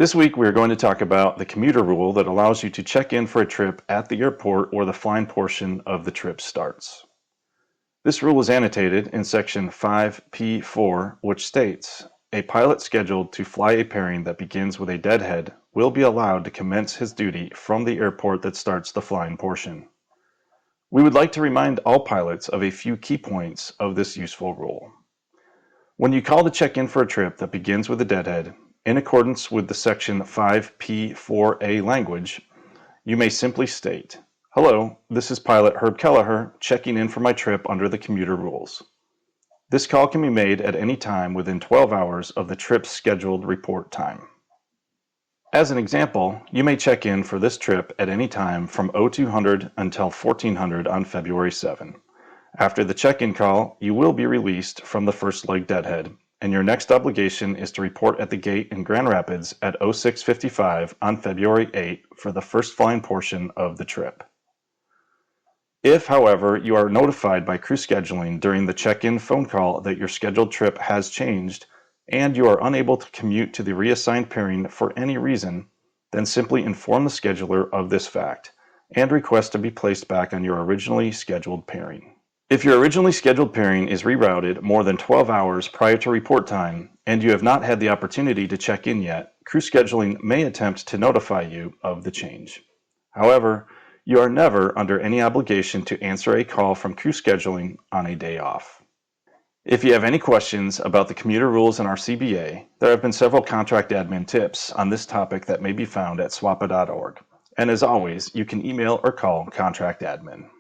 This week we are going to talk about the commuter rule that allows you to check in for a trip at the airport where the flying portion of the trip starts. This rule is annotated in section 5P4, which states, a pilot scheduled to fly a pairing that begins with a deadhead will be allowed to commence his duty from the airport that starts the flying portion. We would like to remind all pilots of a few key points of this useful rule. When you call to check in for a trip that begins with a deadhead, in accordance with the section 5P4A language, you may simply state, "Hello, this is pilot Herb Kelleher checking in for my trip under the commuter rules." This call can be made at any time within 12 hours of the trip's scheduled report time. As an example, you may check in for this trip at any time from 0200 until 1400 on February 7. After the check-in call, you will be released from the first leg deadhead, and your next obligation is to report at the gate in Grand Rapids at 06:55 on February 8 for the first flying portion of the trip. If, however, you are notified by crew scheduling during the check-in phone call that your scheduled trip has changed, and you are unable to commute to the reassigned pairing for any reason, then simply inform the scheduler of this fact, and request to be placed back on your originally scheduled pairing. If your originally scheduled pairing is rerouted more than 12 hours prior to report time, and you have not had the opportunity to check in yet, crew scheduling may attempt to notify you of the change. However, you are never under any obligation to answer a call from crew scheduling on a day off. If you have any questions about the commuter rules in our CBA, there have been several contract admin tips on this topic that may be found at swapa.org. And as always, you can email or call contract admin.